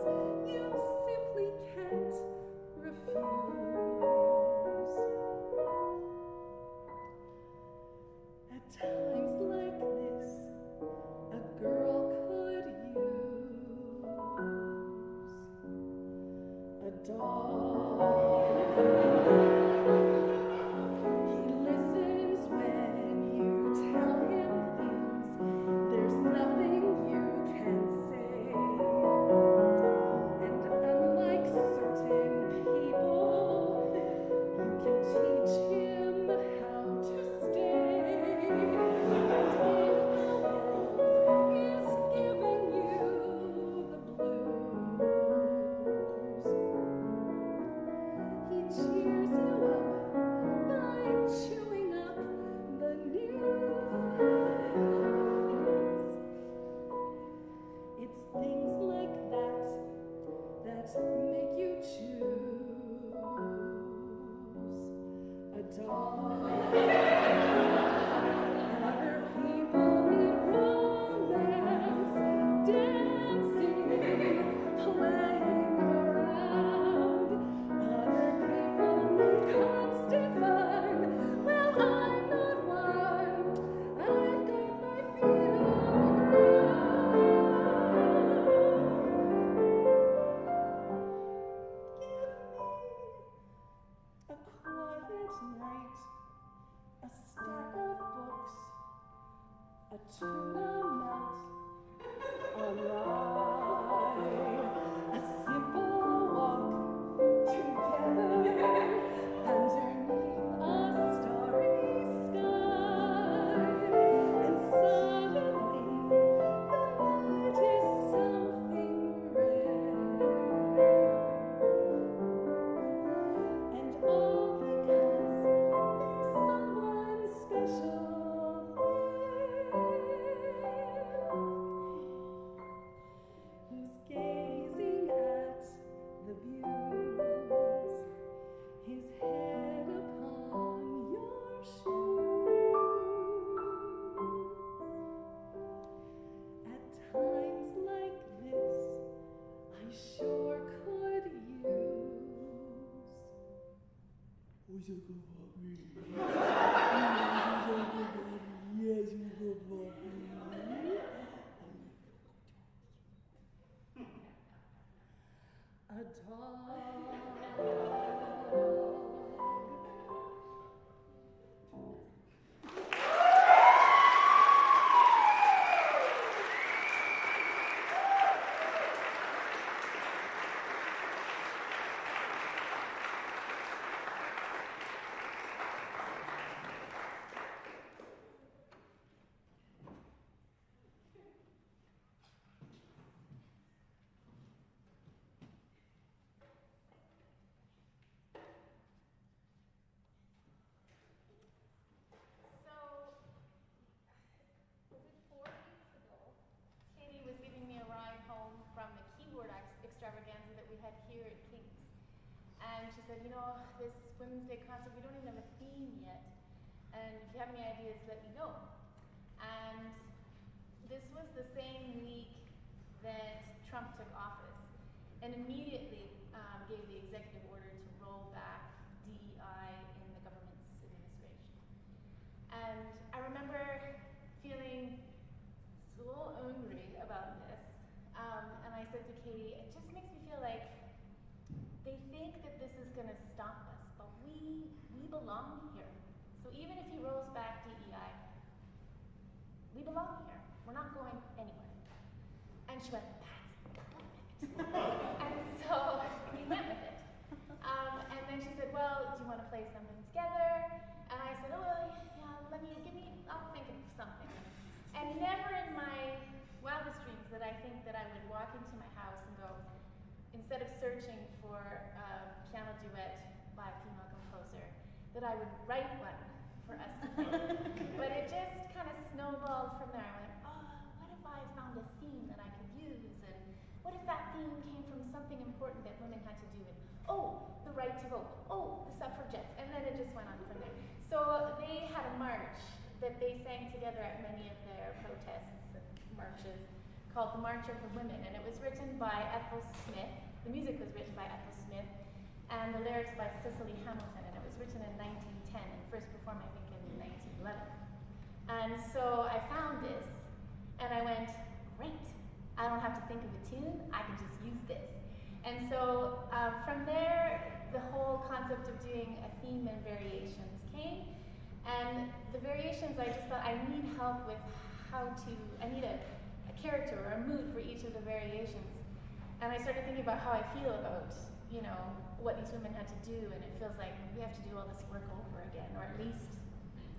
[SPEAKER 3] extravaganza that we had here at King's. And she said, you know, this Women's Day concert, we don't even have a theme yet. And if you have any ideas, let me know. And this was the same week that Trump took office and immediately gave the executive order to roll back DEI in the government's administration. And I remember feeling so angry about this. And I said to Katie, it just makes me feel like they think that this is going to stop us, but we belong here. So even if he rolls back DEI, we belong here. We're not going anywhere. And she went, that's perfect. And so we went with it. And then she said, well, do you want to play something together? And I said, oh, well, yeah, I'll think of something. And never in my wildest dreams that I think that I would walk into my house and go, instead of searching for a piano duet by a female composer, that I would write one for us to play. But it just kind of snowballed from there. I went, oh, what if I found a theme that I could use? And what if that theme came from something important that women had to do? And oh, the right to vote. Oh, the suffragettes. And then it just went on from there. So they had a march that they sang together at many of their protests and marches called the March of the Women. And it was written by Ethel Smith. The music was written by Ethel Smith. And the lyrics by Cicely Hamilton. And it was written in 1910 and first performed, I think, in 1911. And so I found this, and I went, great. I don't have to think of a tune. I can just use this. And so from there, the whole concept of doing a theme and variations came. And the variations, I just thought I need help with I need a character or a mood for each of the variations. And I started thinking about how I feel about, you know, what these women had to do, and it feels like we have to do all this work over again, or at least,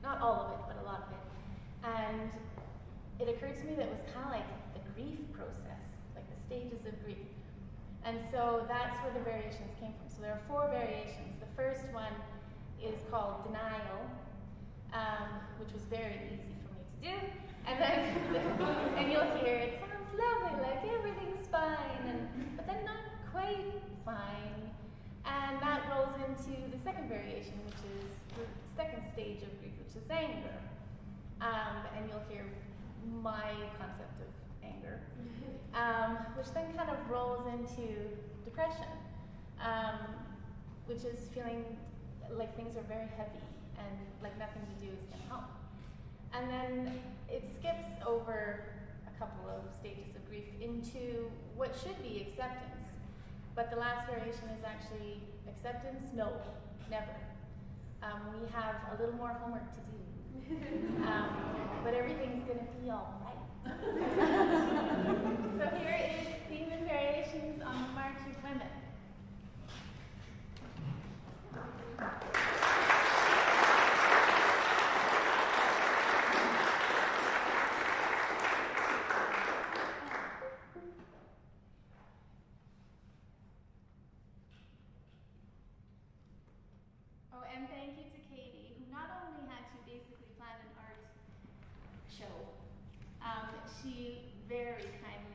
[SPEAKER 3] not all of it, but a lot of it. And it occurred to me that it was kind of like the grief process, like the stages of grief. And so that's where the variations came from. So there are 4 variations. The first one is called Denial, which was very easy for me to do. And then, and you'll hear it sounds lovely, like everything's fine, but then not quite fine. And that rolls into the second variation, which is the
[SPEAKER 9] which is anger. And you'll hear my concept of anger, which then kind of rolls into depression, which is feeling like things are very heavy and like nothing you do is going to help. And then it skips over a couple of stages of grief into what should be acceptance. But the last variation is actually acceptance, no, never. We have a little more homework to do. But everything's gonna be all right. So here is Theme and Variations on the March of Women.
[SPEAKER 3] Oh, and thank you to Katie, who not only had to basically plan an art show, she very kindly